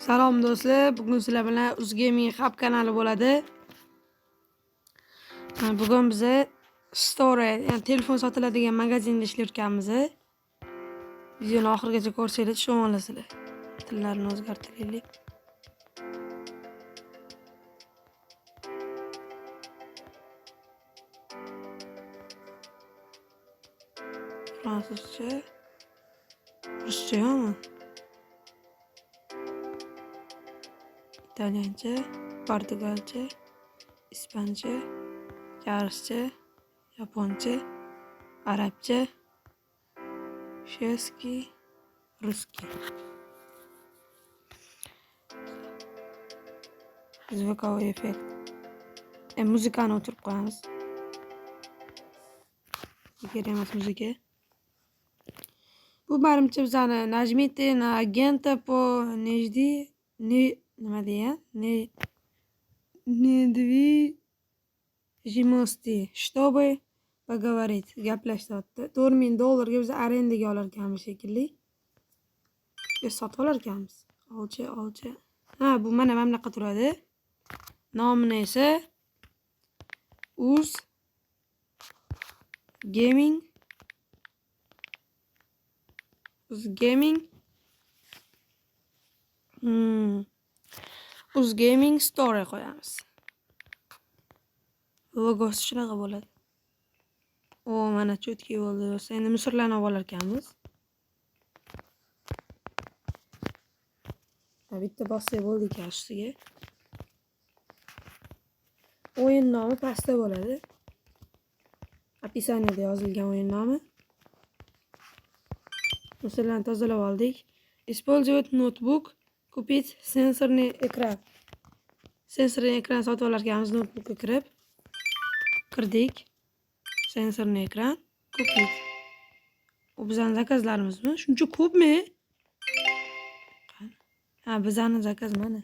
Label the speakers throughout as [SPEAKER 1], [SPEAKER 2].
[SPEAKER 1] Salom do'stlar, bugun sizlar bilan Uzgaming Hub kanali bo'ladi. Bugun biz Store, ya'ni telefon sotiladigan magazinda ishlayotganmiz. Videoni oxirigacha ko'rsanglar tushunib olasizlar. Tillarni o'zgartiraylik. Fransuzcha, ruschami? İtalyanca, Portugalca, İspanca, Farsça, Japonca, Arapça, Çeski, Ruski. Zvukovой effekt. Muzikani o'chirib qo'yamiz. Kerak emas muzika. Bu menimcha bizani Najmite na agenta po nejdi nima degan? Недвижимости, чтобы поговорить. Gaplashyapti. $4000 biz arendaga olar ekanmiz shekilli. Biz sotib olar ekanmiz. Olcha. Ha, bu mana bunaqa turadi. Nomini esa Uzgaming Uzgaming Store qo'yamiz. Logosi shunaqa bo'ladi. Mana cho'tki bo'ldi. Endi misrlarni olib olar ekanmiz. Bitta bossak bo'ldi ekan ustiga. O'yin nomi pastda bo'ladi. Описаниеda yozilgan o'yin nomi. Misrlarni tozalab oldik. Использовать ноутбук, купить sensorный экран. Sensorный ekran sotib olar ekanmiz notebookga kirdik. Sensorный ekran, купить. Bu bizning zakazlarimizmi? Shuncha ko'pmi? Ha, bizning zakaz mana.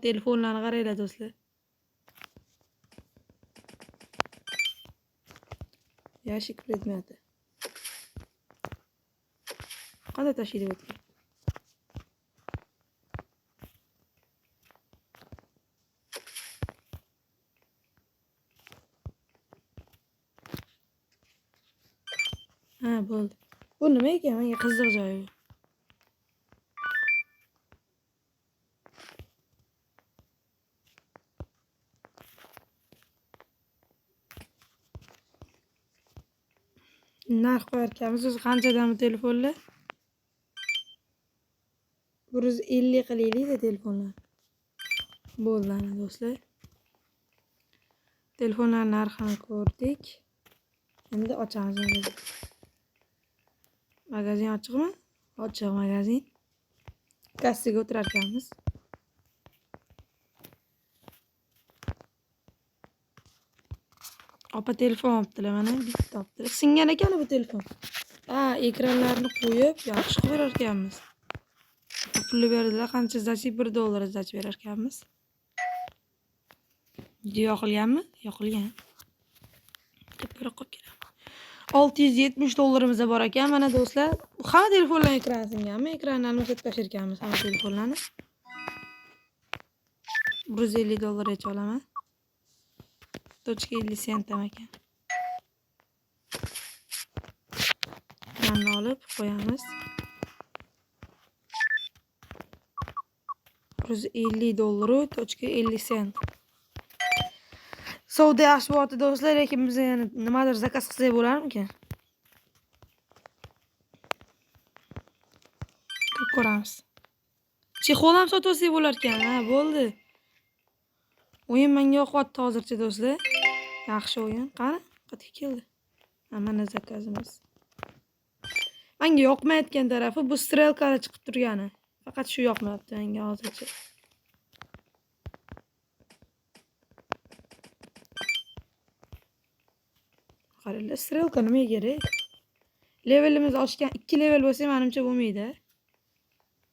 [SPEAKER 1] Telefonlarni qaranglar do'stlar. Yashik predmeti. Qanday tashiydi o'tgan? Ha, bo'ldi. Bu nima ekan? Menga qiziq joyi. Narx qo'yar ekanmiz. O'zi qanchadan bu telefonlar? 150 qilaylik-da telefonlar. Bo'ldi ana do'stlar. Telefonlar narxini ko'rdik. Endi ochamiz. Magazin ochiqmi? Ochiq magazin. Kassaga o'tirar ekanmiz. Opa telefon olibdilar mana, bitta olibdilar. Singan ekan bu telefon. Ekranlarni qo'yib, yaxshi qilib berar ekanmiz. Pulni berdilar, qancha zachi? $1 zachi berar ekanmiz. Video yoqilganmi? Yoqilgan. Tepara qo'yib kelaman. $670 bor ekan mana do'stlar. Hamma telefonlar ekrani singanmi? Ekranlarni o'chirib tashlar ekanmiz hamma telefonlarni. $150 olaman. .50 sent ekan. Mana olib qo'yamiz. $150.50 sent. Savdo yaxshi bo'lyapti do'stlar, lekin biz yana nimadir zakaz qilsak bo'larmikan? Ko'p ko'ramiz. Chexol ham sotib olsak bo'lar ekan, ha, bo'ldi. O'yin menga yoqyapti hozircha do'stlar. Yaxshi o'yin. Qani? Qayerga keldi? Mana zakazimiz. Menga yoqmayotgan tarafi bu strelkalar chiqib turgani. Faqat shu yoqmayapti menga hozircha. Qaranglar, strelka nimaga kerak? Levelimiz oshgan 2 level bo'lsa, menimcha bo'lmaydi.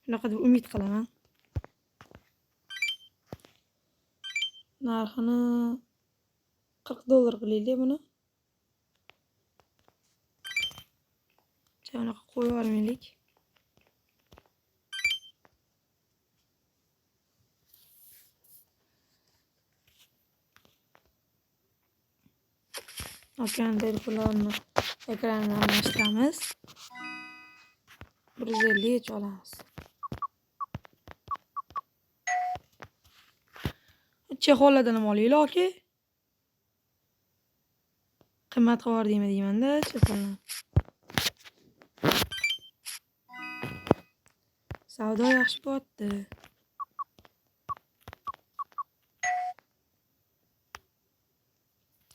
[SPEAKER 1] Shunaqa deb umid qilaman. Narxini $40 qilaylik buni. Bunaqa qo'yib yubormaylik. Okean telefonlarini ekranini almashtiramiz. 150 ga olamiz. Chexollardan ham olaylik aka. Qimmat qilib deyman-da, chexollarni. Savdo yaxshi bo'pti.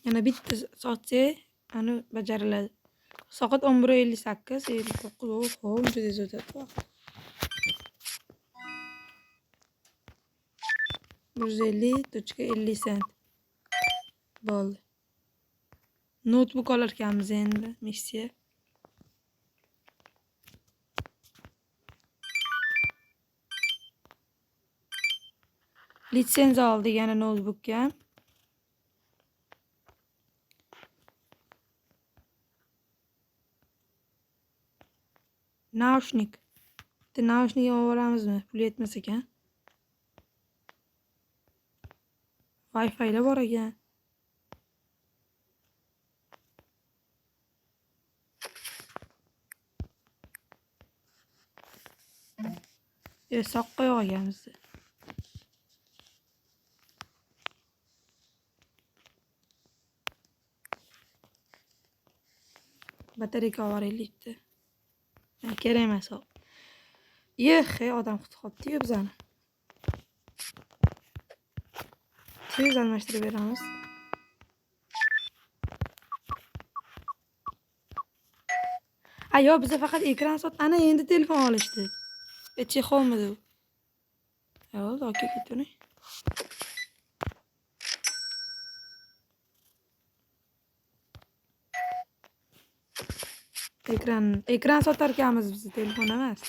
[SPEAKER 1] Yana bitta sotsak, ani bajariladi. Soat 11:58, 59. Oho, juda tez o'tadi. 150.50 sent. Bo'ldi. Notebook olar ekanmiz endi, missiya. Litsenziya oldik yana notebookga. Naushnik. Bitta naushnik olib pul yetmas ekan. Wi-Fi la bor ekan. Soqqa olganmiz. Batareyka olaylikda. Kerak emas o. Odam kutib qopti-yu bizani. Tez almashtirib beramiz. Ayo, biza faqat ekran sot. Ana endi telefon olishdi. Chexolmidi u? Yo'q, aka ketuni. Ekran sotar ekanmiz biz, telefon emas.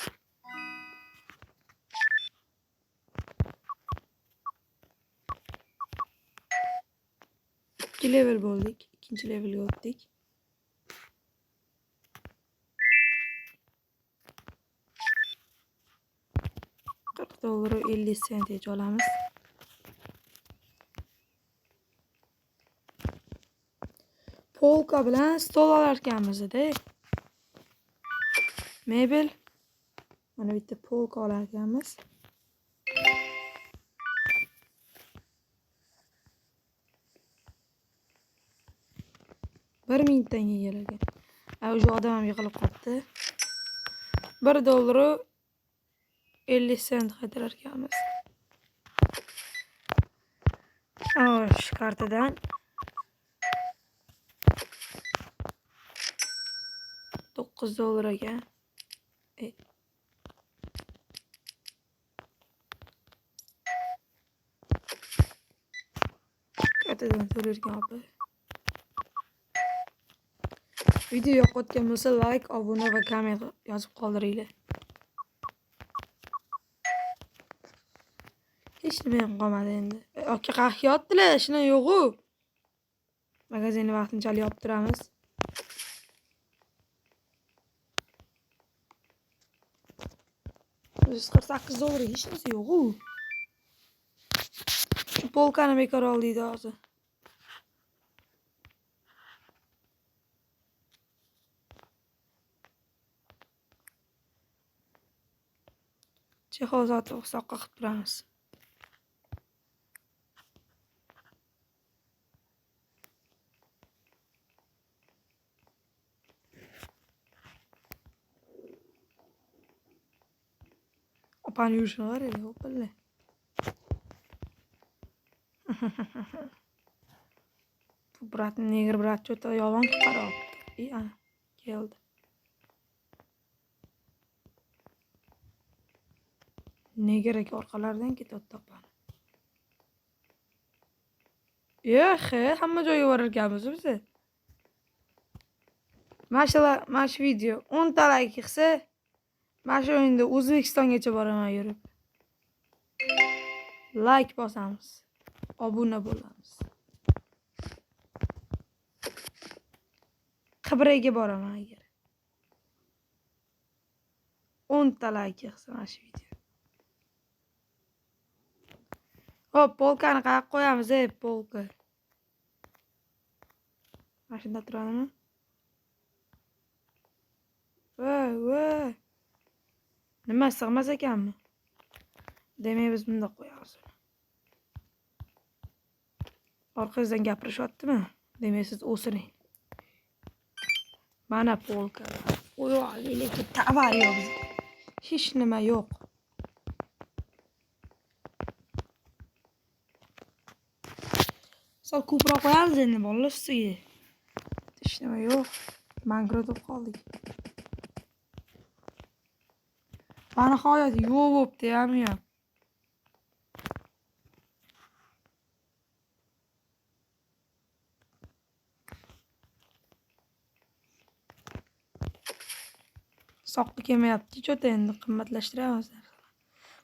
[SPEAKER 1] İki level bo'ldik. İkinci levelga o'tdik. $40 50 sentga olamiz. Polka bilan stol olar ekanmiz-da. Mebel. Mana bitta polka olar ekanmiz. $1000 keladi. O'sha odam ham yig'ilib qoldi. $1 50 sent qaytarar ekanmiz. Shu kartadan $9 ekan. Kartadan to'larkan opa. Video yoqayotgan bo'lsa, like, obuna va komment yozib qoldiringlar. Hech nima ham qolmadi endi. Aka qahva yotdilar, shuna yo'q-ku. Magazinni vaqtinchalik yopib turamiz. $148 hech narsa yo'q-ku. Shu polkani bekor oldiydi hozir. Chexol sotib soqqa qilib turamiz. Opani yurishini var edi, o'pilla. Bu brat negr brat cho'ta yolg'on qarabdi. Ana, keldi. Negr aka orqalaridan ketyapti opani. Hamma joyga borar ekanmiz biz. Mana shu video 10 ta like qilsa, mana shu o'yinda O'zbekistongacha boraman yurib. Like bosamiz. Obuna bo'lamiz. Qibraga boraman agar. 10 ta like qilsa mana shu video. Hop, polkani qayerga qo'yamiz, polka. Mana shunda turadimi? Voy. Nima sig'mas ekanmi? Demak, biz bunda qo'yamiz. Orqangizdan gapirishyaptimi? Demak, siz o'siring. Mana polka. Lekin tovar yo'q bizda. Hech nima yo'q. Sal ko'proq qo'yamiz endi bolalar ustiga. Hech nima yo'q. Mangrotib qoldik. Va nihoyat yo'q bo'pti ham. Soqqa kelmayapti. Cho'ta endi qimmatlashtiramiz.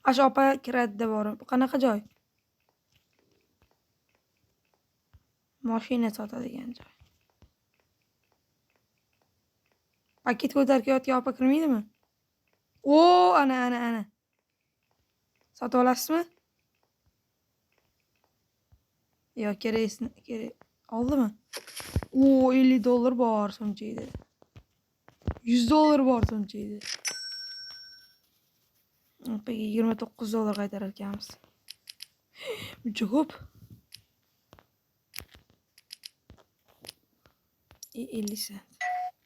[SPEAKER 1] Ash opa kiradi deb borib. Bu qanaqa joy? Mashina sotadigan joy. Paket ko'tarayotgan opa kirmaydimi? O, ana. Sotib olasizmi? Yo, kerak. Oldimi? O, $50 bor so'mchaydi. $100 bor so'mchaydi. Peki $29 qaytarar ekanmiz. Buncha ko'p. 50 sent.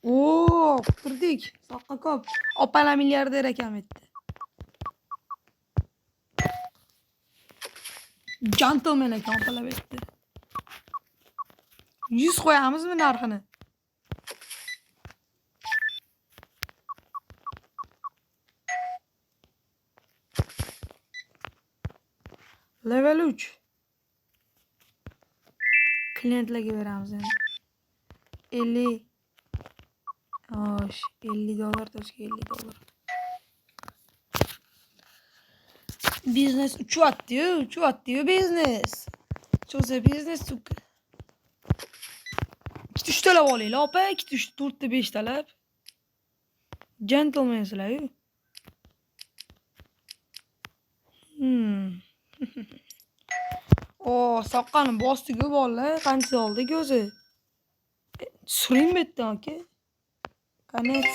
[SPEAKER 1] Oo, qurdik. Soqqa ko'p. Opalar milliarder ekan bitta. Gentleman ekan opalar bitta. 100 qo'yamizmi narxini? Level 3. Klientlarga beramiz endi. 50. Osh, $50 to'shga $50. Biznes uchyapti-yu biznes. Cho'sa biznes suka. 2-3 talab olaylar, opa, 2-3, 4 5 talab. Gentlemanslar-yu. O, soqqani bosdi-ku bolalar, qancha oldik o'zi? Suring bitta aka. Konets.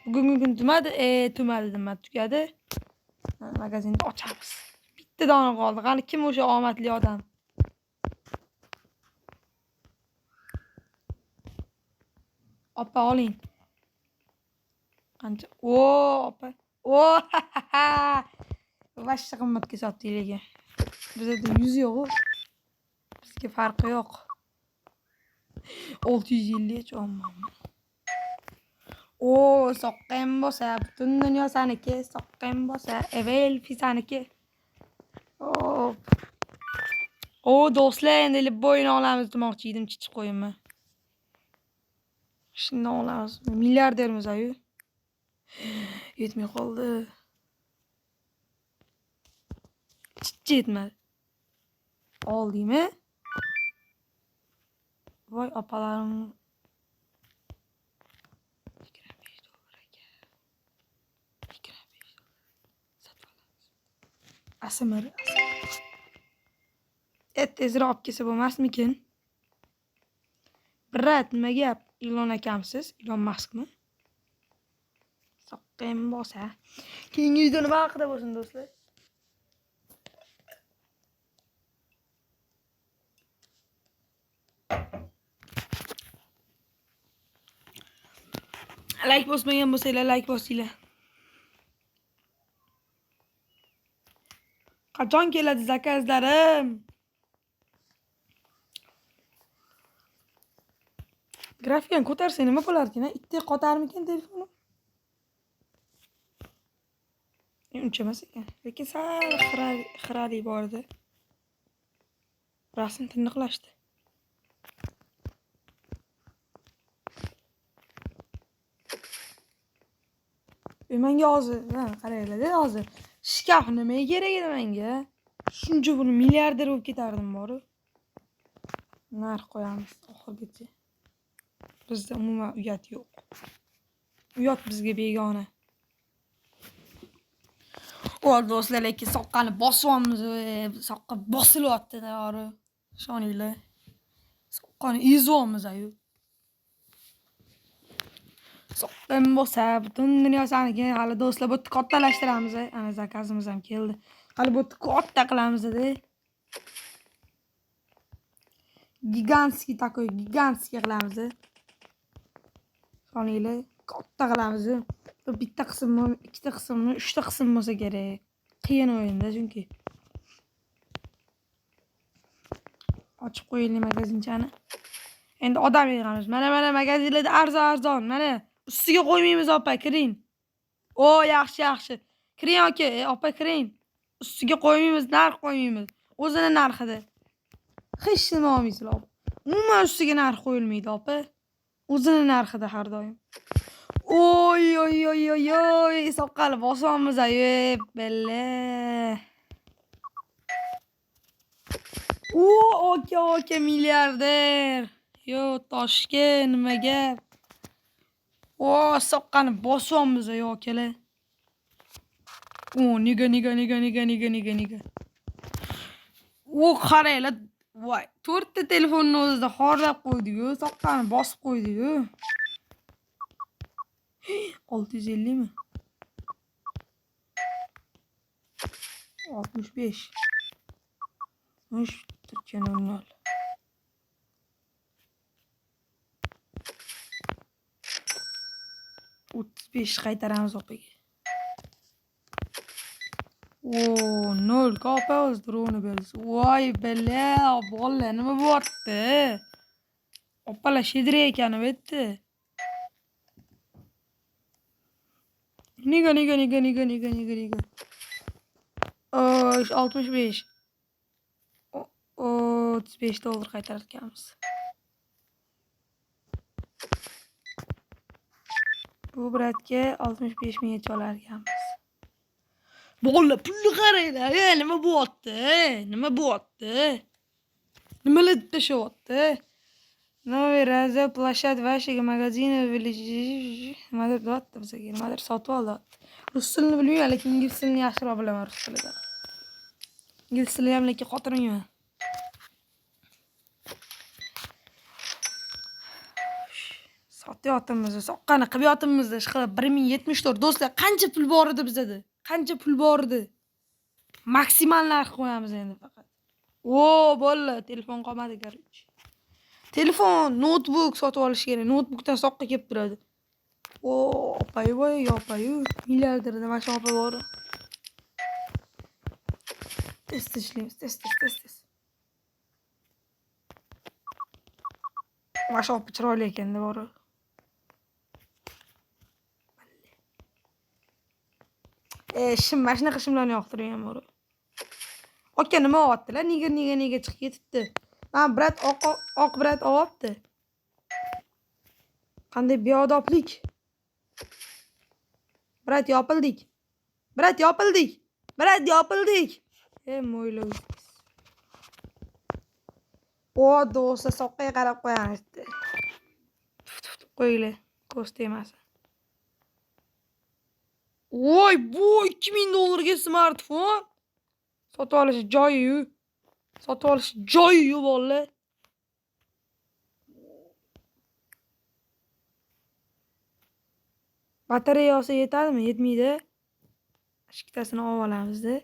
[SPEAKER 1] Bugungi kun tumadi nima tugadi. Magazinni ochamiz. Bitta dona qoldi. Qani kim o'sha omadli odam? Opa oling. Qancha? O, opa. O, vashta qimmatga sotdik lekin. Bizda 100 yo'q. Bizga farqi yo'q. 650 cho'mman. O, soqqam bo'lsa, butun dunyo saniki, soqqam bo'lsa, evel fisaniki. O, do'stlar, endi bo'yini olamiz demoqchi edim, chichib qo'yinmi. Shundan olamiz. Milliardermiz ayu. Yetmay qoldi. Yetmadi. Oldingmi? Voy opalarim. $25 ekan. $25. Sotib olamiz. Asimir. Tezroq olib kelsa bo'lmasmikin? Brat, nima gap? Ilon akamsiz? Ilon Maskmi? Soqqam bo'lsa. Keyingi video nima haqida bo'lsin, do'stlar? Like bosmagan bo'lsanglar, like bosinglar. Qachon keladi zakazlarim? Grafikan ko'tarsa nima bo'larkin? Itdek qotarmikin telefonim? Uncha emas ekan. Lekin sal xiralik bor edi. Rasm tiniqlashdi. Menga hozir, qaranglar, hozir shkaf nimaga kerak edi menga? Shuncha buni milliarder bo'lib ketardim bor-ku. Narx qo'yamiz oxirgacha. Bizda umuman uyat yo'q. Uyat bizga begona. O, do'stlar, lekin soqqani bosyapmiz, soqqa bosilyapti-da, ishoninglar. Soqqani ezyapmiz ayu. Soqqim bo'lsa, butun dunyo saniki. Hali do'stlar bu kattalashtiramiz. Ana zakazimiz ham keldi. Hali bu katta qilamiz-da. Gigantskiy takoy, gigantskiy qilamiz. Soninglar katta qilamiz. Bitta qismmi, ikkita qismmi, uchta qism bo'lsa kerak. Qiyin o'yinda chunki. Ochib qo'yaylik magazinchani. Endi odam yig'amiz. Mana magazinlarda arzon. Mana ustiga qo'ymaymiz, opa, kiring. O, yaxshi. Kiring aka, opa, kiring. Ustiga qo'ymaymiz, narx qo'ymaymiz. O'zini narxida. Hech nima olmaysizlar. Umuman ustiga narx qo'yilmaydi, opa. O'zini narxida har doim. Oy, soqqali bosamiz ayib, bella. Aka milliarder. Yo, toshga nima gap? Soqqani bosamiz yo, akalar. Nega. Qaranglar. Voy, 4 ta telefonni o'zida xorlab qo'ydi-ku, soqqani bosib qo'ydi-ku. 650 mi? 65. Türkiye 00. besh qaytaramiz opaga. 0 kopamiz drone berdi. Voy bella, bolla nima bo'pti? Opalar shidri ekan bu yerda. Nega. 65. $35 qaytarganmiz. Bu bratga 65 mingga olarganmiz. Bolla pulni qaranglar. Nima bo'pti? Nimalar tashyapti? Novi plashad vashiga magazini nima deb deyapti bizga? Nimadir sotib oldi. Rus tilini bilmayman, lekin ingliz tilini yaxshiroq bilaman rus tilidan. Ingliz tilini ham lekin xotirimga. Sotyapmiz, soqqani qilib yotibmiz, ishqilib 1074 do'stlar, qancha pul bor edi bizda? Qancha pul bor edi? Maksimal narx qo'yamiz endi faqat. Bolla, telefon qolmadi, короче. Telefon, notebook sotib olish kerak. Notebookdan soqqa kelib turadi. Opayu, milliarderda mana shu opa bor. Test ishlaymiz, test. Mana shu opa chiroyli ekan-da bor. Mana shunaqa shimlarni yoqtirgan bor. Aka nima olyaptilar? Nega chiqib ketibdi? Men brat oq brat olyapti. Qanday beodoblik? Brat yopildik. Mo'ylov. Do'stlar, soqqaga qarab qo'yamiz. Qo'yinglar, ko'z tegmasin. Voy, bu $2000 ga smartfon. Sotib olish joyi-yu bolla. Batareyasi yetadimi? Yetmaydi. Ikkitasini olib olamiz-da.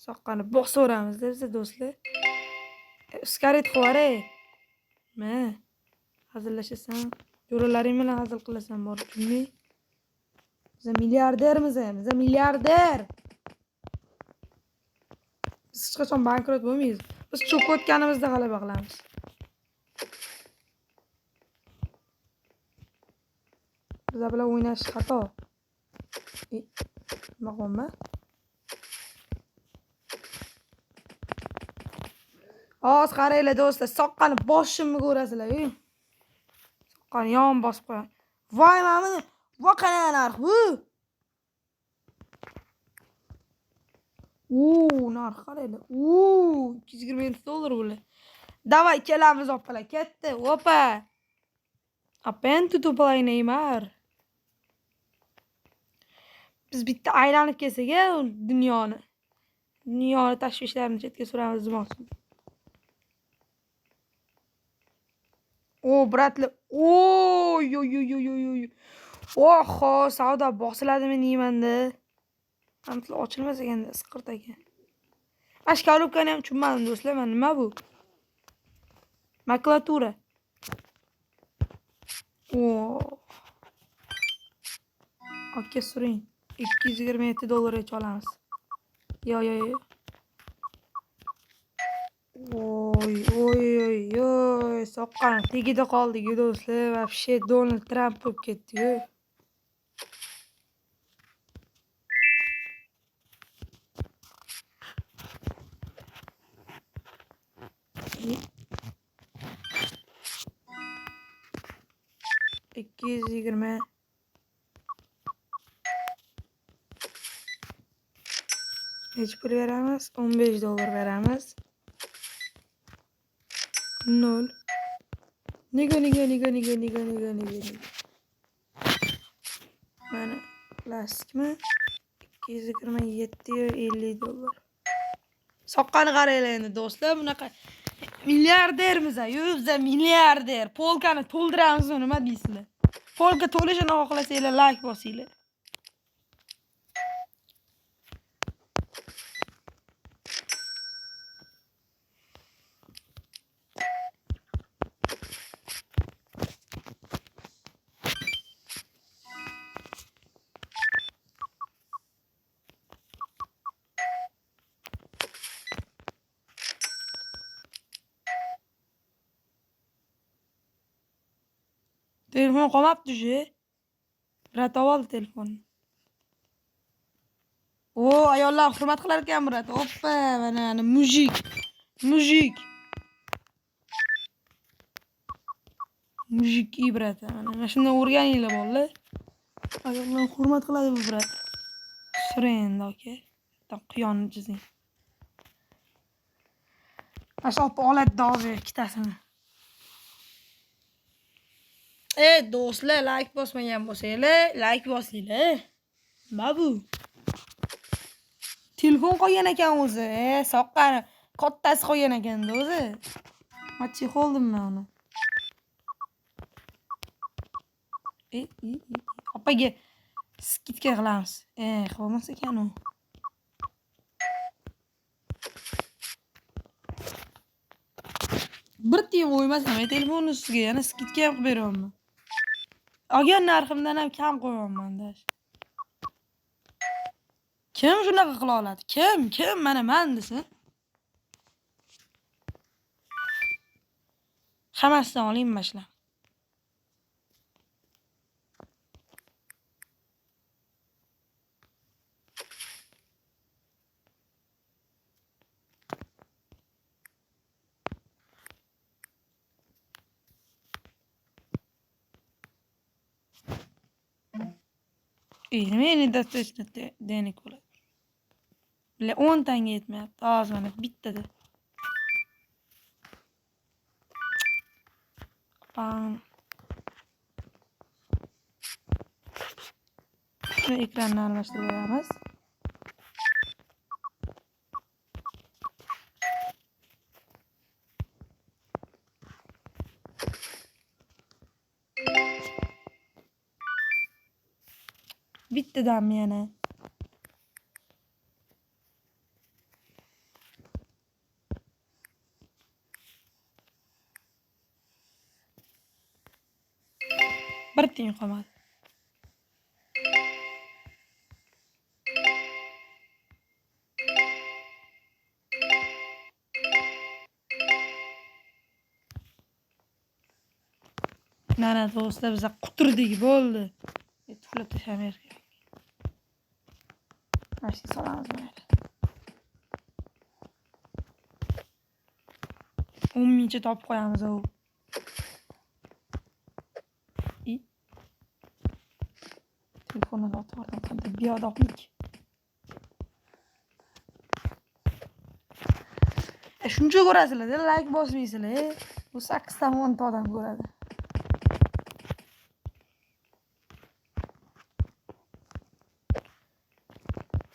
[SPEAKER 1] Soqqani bosaveramiz-da biz do'stlar. Uskaret qilib-ey. Hazillashasan, jo'ralaring bilan hazil qilasan bor chunmi? Biz milliardermiz. Biz hech qachon bankrot bo'lmaymiz. Biz cho'kib o'tganimizda g'alaba qilamiz. Bizlar bilan o'ynash xato. Nima qilma? Hozir qaranglar do'stlar, soqqani boshimni ko'rasizlar. Soqqani yon bosib qo'yaman. Voy, mana bu qanaqa narx bu? Narx qaranglar. $227 bular. Davay kelamiz opalar, ketdi. Opa. Apen tutupalay Neymar. Biz bitta aylanib kelsak, dunyoni tashvishlarini chetga suramiz demoqchiman. O bratlar. Oy oy oy oy oy oy. Oho, savdo bosiladimi deymanda. Hamtli ochilmas ekanda isqirt ekan. Ash korobkani ham tushunmadim do'stlar, men nima bu? Makulatura. O. Aka suring. $227 olamiz. Yo. Oy oy oy. Soqqani tegida qoldik do'stlar. Вообще Donald Trump bo'lib ketdi-yu. $220. Hech pul beramiz. $15 beramiz. 0. Nega. Mana plastikmi? $227.50. Soqqani qaranglar endi do'stlar, bunaqa milliardermiz-a, milliarder. Polkani to'ldiramiz, nima deysizlar? Polka to'lishini xohlasanglar, like bosinglar. Telefon qolmabdi-ku. Ratavol telefon. O, ayollar hurmat qilar ekan burat. Hoppa, mana mujik. Mujik ibrat. Mana shundan o'rganinglar bolalar. Ayollar hurmat qiladi bu burat. Suring aka. Tam quyonni chizing. Ashop oladi dovi ikkitasini. Do'stlar, like bosmagan bo'lsanglar, like bosinglar. Nima bu? Telefon qo'ygan ekan o'zi. Soqqani kattasi qo'ygan ekan-da o'zi. Machi xoldimmi uni? Opaga skitka qilamiz. Qilmas ekan u. Bir tiyin qo'ymasam, telefonni ustiga yana skitka ham qilib beraman. Olgan narximdan ham kam qo'ymayman-da. Kim shunaqa qila oladi? Kim man desin? Hammasidan oling mashla. Meni достаточно denik bo'ladi. 10 tanga yetmayapti. Hozir mana bittada. Shuni ekranni almashtirib beramiz. Bittadanmi yana? Bir tiyin qolmadi. Mana do'stlar, biz quturdik bo'ldi. Tuflab tashlamayar kerak. Mana solamiz mayli. 10 mingcha topib qo'yamiz u. Telefonni sotib oldim. Qanday beodoblik. Shuncha ko'rasizlar, like bosmaysizlar. Bu 8 ta 10 ta odam ko'radi.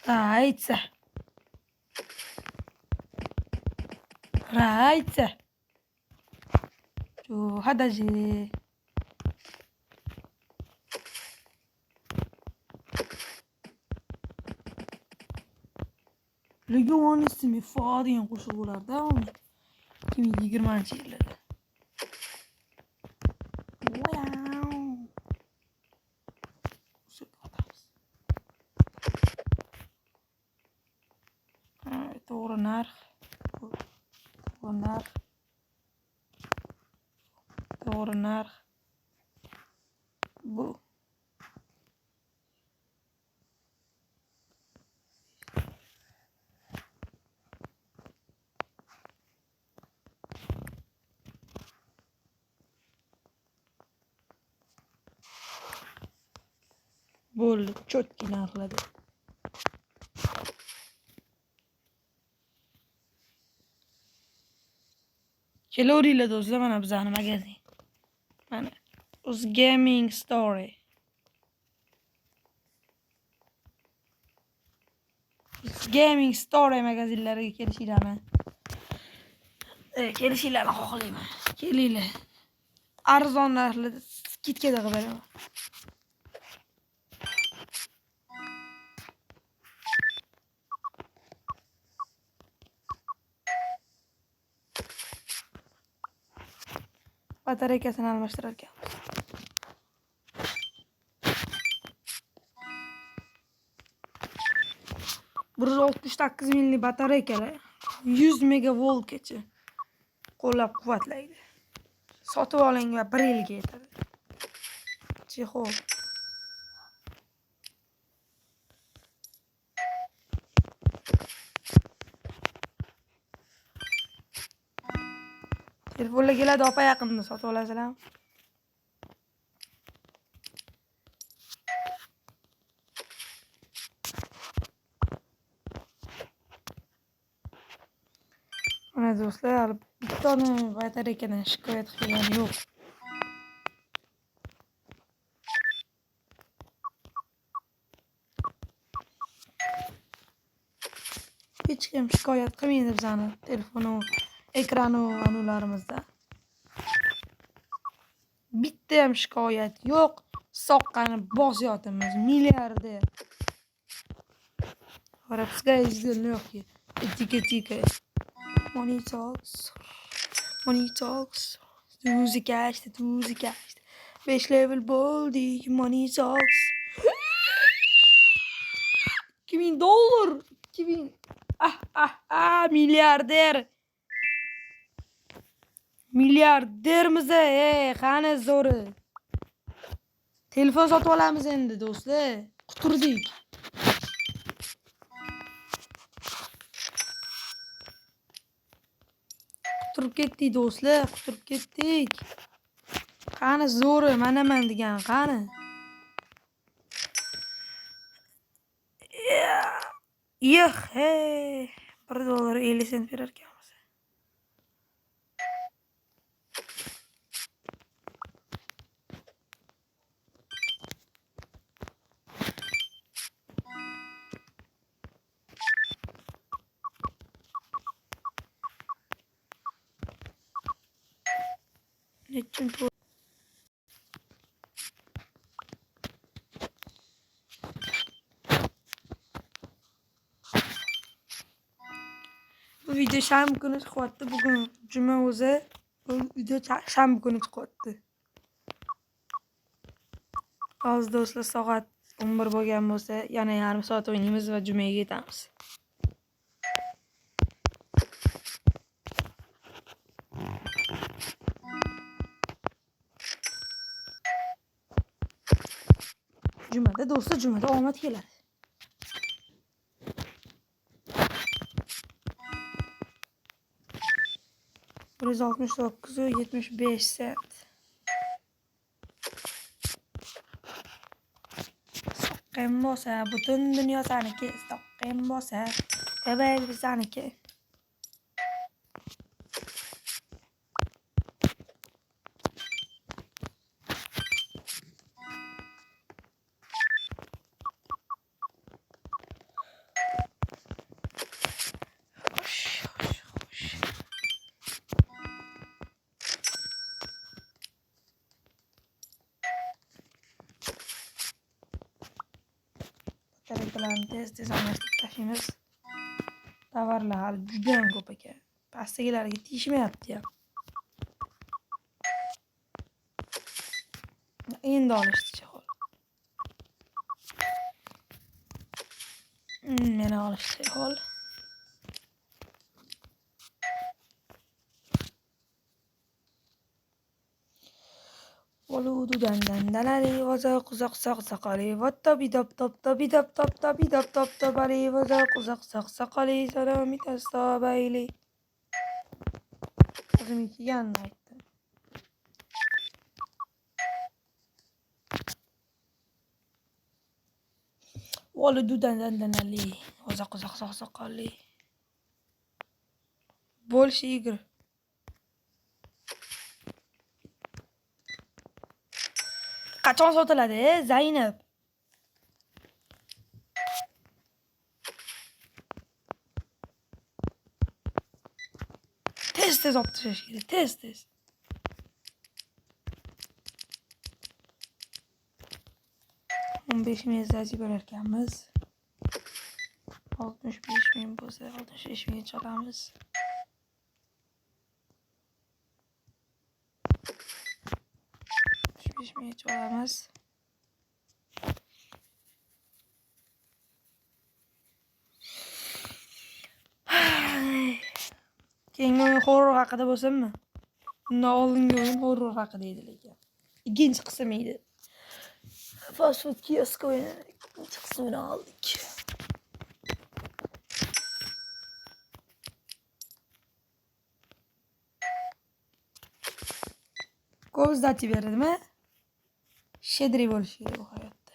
[SPEAKER 1] Raytsa. شو هذا جي Legion ismi Fadiyan qo'shig'ularda 2020-yillarda. Wow. To'g'ri narx. To'g'ri narx. To'g'ri narx. Bu. Bo'ldi, cho'tki narxladi. Kelavringlar do'stlar, mana bizani magazin. Mana Uz Gaming Story. Gaming Story magazinlariga kelishinglarni. Kelishinglarni xohlayman. Kelinglar. Arzon narxlarda skidkada qilib beraman. Batareykasini almashtirar ekanmiz. Bir 69 milli batareykalar 100 megavoltgacha qo'llab-quvvatlaydi. Sotib oling va 1 yilga yetadi. Chexol. Telefonlar keladi, opa yaqinda sotib olasizlarmi? Mana do'stlar, bittani batareykadan shikoyat qilgani yo'q. Hech kim shikoyat qilmaydi bizani telefonu, ekranu anularimizda. Bitta ham shikoyat yo'q. Soqqani bosyotimiz milliarder. Arabska yo'q-ki. Etika. Money talks. Muzika işte. 5 level bo'ldi. Money talks. $2000. 2000. Milliarder. Milliardermiz, qani zo'ri. Telefon sotib olamiz endi do'stlar. Quturdik. Quturib ketdik do'stlar, quturib ketdik. Qani zo'ri, manaman degan, qani. $1.50 berar ekanmiz. Nechun bu video shanba kuni chiqyapti. Bugun juma o'zi. Bu video shanba kuni chiqyapti. Hozir do'stlar soat 11 bo'lgan bo'lsa, yana yarim soat o'ynaymiz va jumaga ketamiz. Jumada do'stlar, jumada omad keladi. $169.75. Soqqim bo'lsa, butun dunyo saniki. Soqqim bo'lsa, tabayli saniki. Karakterlarni tez almashtirib tashlaymiz. Tovarlar hali juda ham ko'p ekan. Pastagilarga tegishmayapti ham. Endi olishdi hol. Meni olishdi hol. Oludu dandandanali vaza quzaq soqali vattabi dop top tobi dop top tobi dop top tobali vaza quzaq soqali salami tastabayli. O'zimniki yanni aytdim. Oludu dandandanali vaza quzaq soqali. Больше игр. Qachon sotiladi, Zaynab? Tez olib tashlash kerak, tez. 15 ming zaji bo'lar ekanmiz. 65 ming bo'lsa, 65 mingga olamiz. Olamiz. Keyingi o'yin horror haqida bo'lsinmi? Undan oldingi o'yin horror haqida edi lekin. Ikkinchi qism edi. Fast food kiosk o'yini ikkinchi qismini oldik. Ko'p zdati beradimi? Shedri bo'lishi kerak bu hayotda.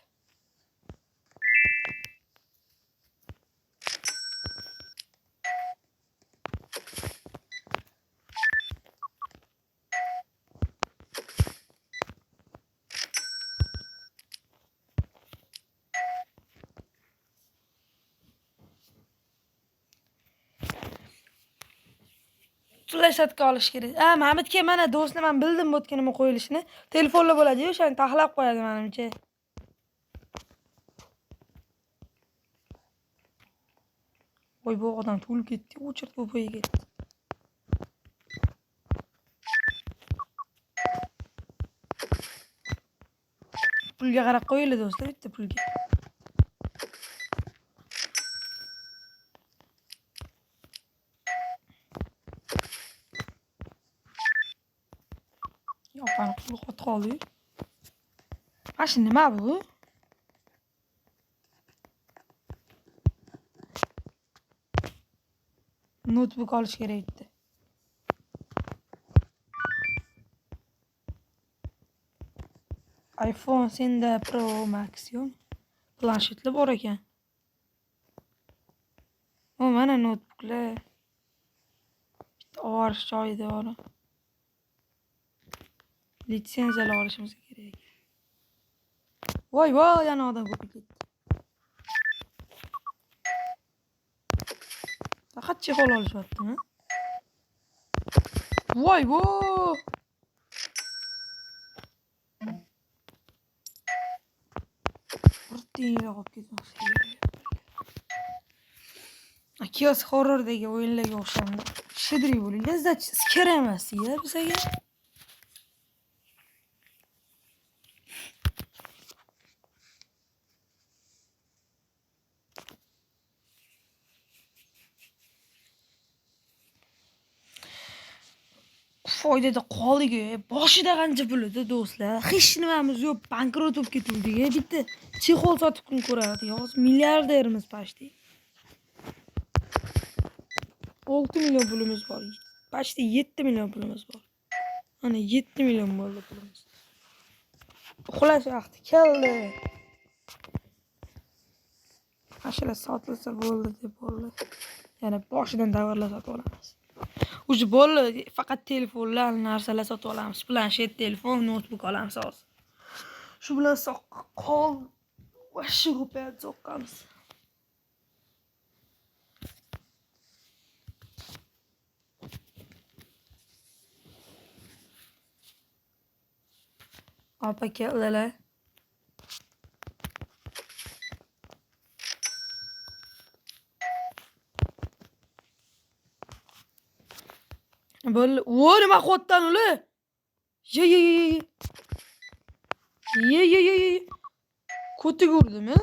[SPEAKER 1] Flashlatga olish kerak. Mamatga mana do'stni men bildim bu nima qo'yilishini. Telefonla bo'ladi-yu, o'shani taxlab qo'yadi menimcha. Voy bu odam to'lib ketdi, o'chirib bo'yiga ketdi. Pulga qarab qo'yildi do'stlar, bitta pulga. Yo'qani pul qotib qoldi. Mana nima bu? Notebook olish kerak edi. iPhone senda Pro Max yo'q. Planshetlar bor ekan. O mana notebooklar. Bitta ovarish joyida bor. Litsenziyalar olishimiz kerak. Voy, yana odam ko'p ketdi. Faqat chexol olishyaptimi? Voy. Rutinaga qolib ketmoqchi. Kiosk horrordagi o'yinlarga o'xshaydi. Shidri bo'ling, lazzatchisi kerak emas-ya bizga. Foydada qoldik. Boshida qancha pul edi do'stlar? Hech nimamiz yo'q, bankrot bo'lib ketdik. Bitta chexol sotib kun ko'radi. Hozir milliardermiz pashti. 6 million pulimiz bor. Pashti 7 million pulimiz bor. Ana 7 million bo'ldi pulimiz. Uxlash vaqti keldi. Ashula sotilsa bo'ldi deb bo'ldi. Yana boshidan davrlar sotib olamiz. Uji bo'ldi, faqat telefonlar, narsalar sotib olamiz. Planshet, telefon, notebook olamiz hozir. Shu bilan qol va shu ko'payib soqqamiz. Opa keldilar. bo'ldi. Voy, nima qilyapsan uli? Ye ye ye ye. Ye ye ye ye. Ko'tiga urdimi?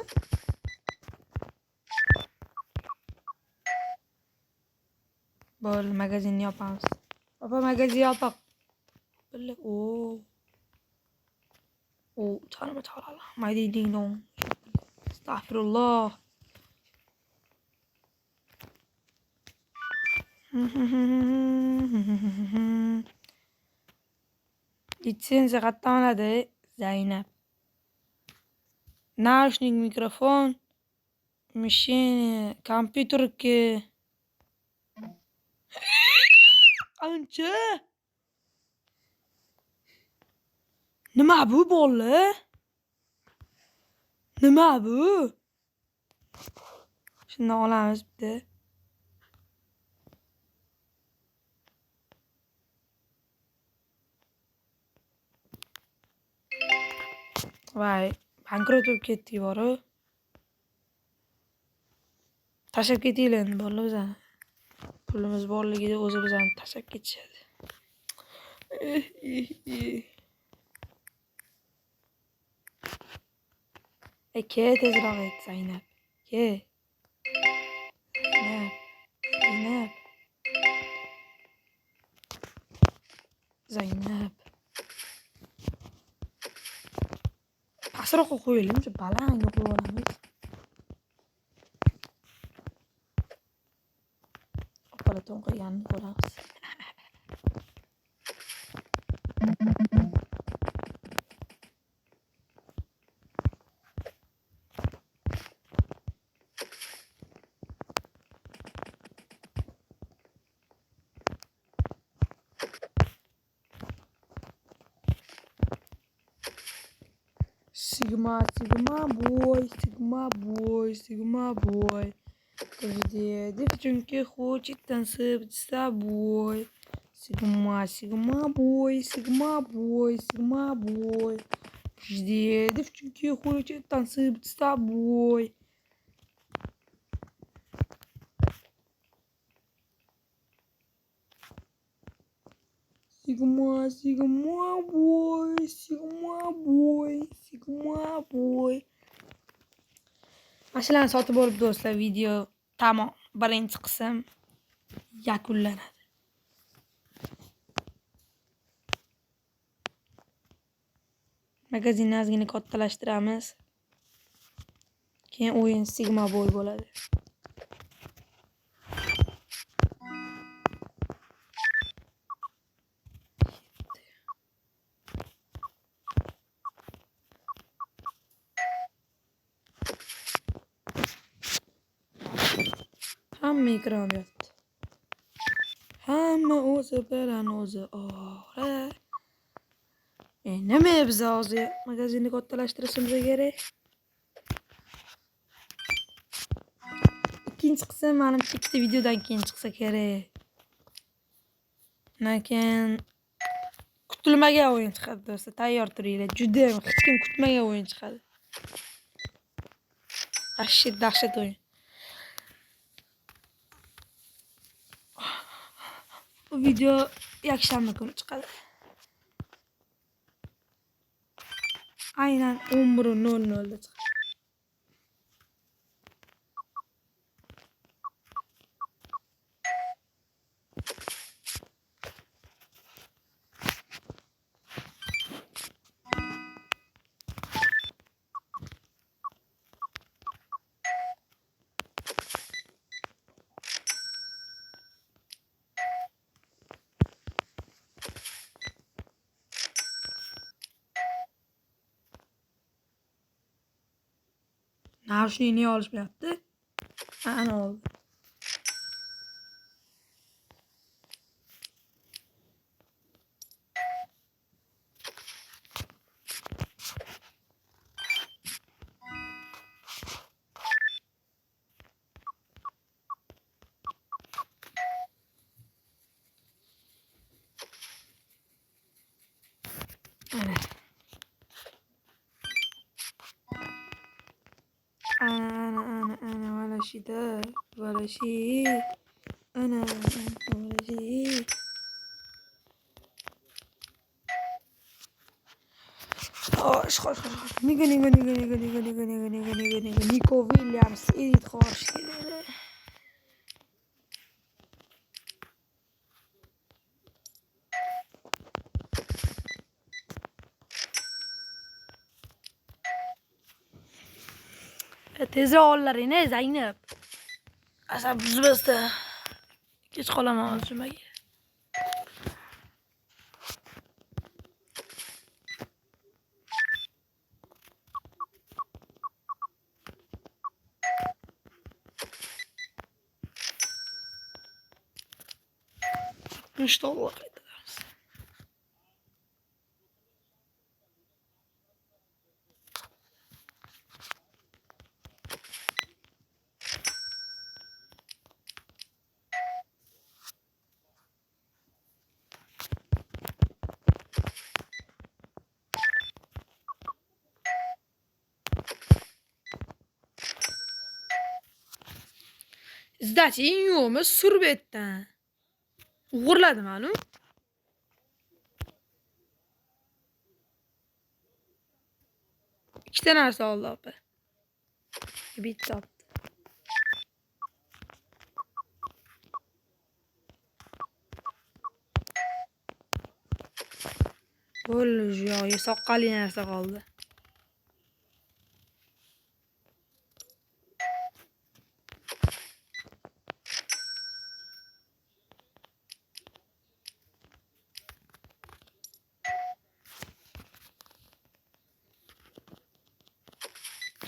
[SPEAKER 1] Bo'ldi, magazinni yopamiz. Opa, magazinni yopiq. Bo'ldi. Tanrım Teala. Maydidino. Estağfurullah. Litsenziya qayerdan oladi? Zaynab. Naushnik, mikrofon, mashina, kompyuterki. Qancha? Nima bu bola? Nima bu? Shundan olamiz bitta. Voy, bankrot bo'lib ketdik boru. Tashlab ketinglar endi bola bizani. Pulimiz borligida o'zi bizani tashlab ketishadi. Ke tezroq et Zaynab. Ke. Zaynab. Zaynab. Pastroqqa qo'yaylik, shu balandga qo'yib olamiz. Opalaton qo'yganini ko'ramiz. Sigma boy. Каждый девчонки хочет танцевать с тобой. Sigma boy. Каждый девчонки хочет танцевать с тобой. Sigma boy. Mashinani sotib olib do'stlar, video tamom. Birinchi qism yakunlanadi. Magazinni ozgina kattalashtiramiz. Keyin o'yin Sigma boy bo'ladi. Hamma ekran yotdi. Hamma o'zi bilan o'zi ora. Nima biz hozir magazinni kattalashtirishimiz kerak? Ikkinchi qism menimcha ikkita videodan keyin chiqsa kerak. Lekin kutilmagan o'yin chiqadi do'stlar, tayyor turinglar. Juda hech kim kutmagan o'yin chiqadi. Dahshat o'yin. Bu video yakshanba kuni chiqadi. Aynan 11:00 da chiqadi. Naushnikni niye olishmayapti? Ana oldi. Ana ولا شي دار ولا شي. أنا ولا شي. Xo'sh. Nico Williams, Edith Horst keladi. Tezroq ollaring, Zaynab. Asab buzmasda. Kech qolaman hozir jumaga. $60 qaytaramiz. Izdachining yo'qmi surbetdan? O'g'irladim anu. Ikkita narsa oldi opa. Bitta oldi. Bo'ldi, yo'q, soqqali narsa qoldi.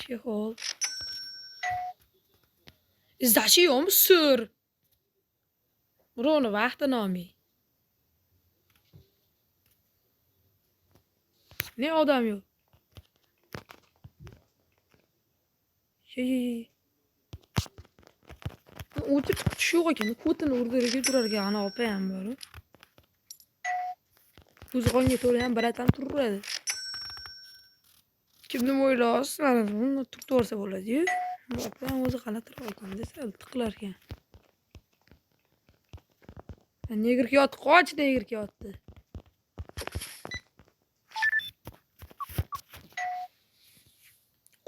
[SPEAKER 1] Chexol. Izdachi yo'qmi sur? Birovni vaqti nomi. Ne odam yo'q. O'tib tushyo'q ekan, ko'tini urdirga turar ekan, ana opa ham bor. Qo'zg'onga to'la ham baratam turadi. Kimni o'ylaysiz? Mana buni tutib olsa bo'ladi-yu. Opa ham o'zi g'alatiroq ekan desa, tiqlar ekan. Negirga yotib qoch, negirga yotdi.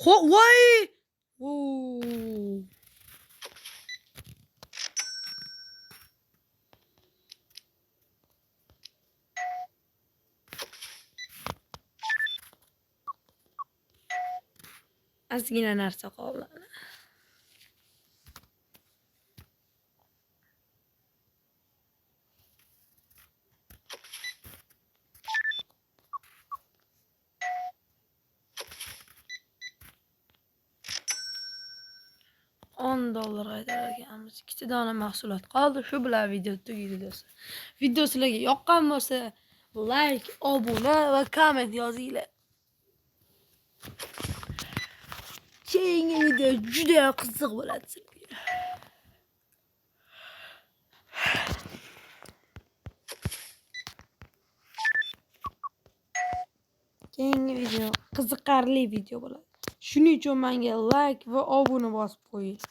[SPEAKER 1] Voy! Ozgina narsa qoldi. $10 qaytarganmiz. 2 dona mahsulot qoldi. Shu bilan video tugaydi do'stlar. Video sizlarga yoqqan bo'lsa, like, obuna va komment yozinglar. Keyingi video juda qiziq bo'ladi sizlarga. Keyingi video qiziqarli video bo'ladi. Shuning uchun menga like va obuna bosib qo'ying.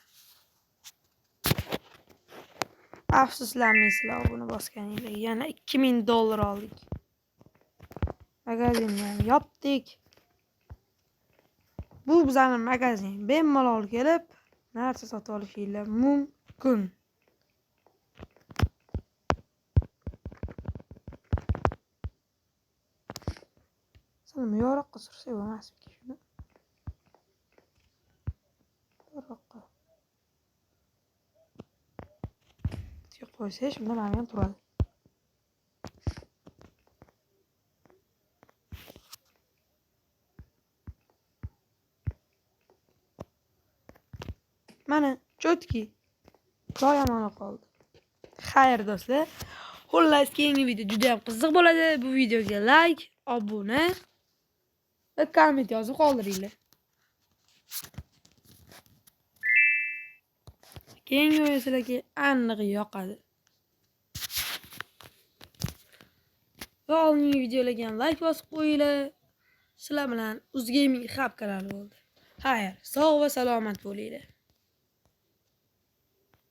[SPEAKER 1] Afsuslanmaysizlar obuna bosganingizga. Yana $2000 oldik. Magazinni ham yopdik. Bu bizning magazin. Bemalol kelib, narsa sotib olishingiz mumkin. Sen yo'roqqa sursa bo'lmasmi shuni? Yo'roqqa. Tiq qo'ysa, shunda mana ham turadi. Mana chotki. Joy amana qoldi. Xayr do'stlar. Xullas keyingi video juda ham qiziq bo'ladi. Bu videoga like, obuna va komment yozib qoldiringlar. Keyingi video sizlarga aniq yoqadi. Va oldingi videolarga ham like bosib qo'yinglar. Sizlar bilan UzGaming Hub kanali bo'ldi. Xayr, sog' va salomat bo'linglar.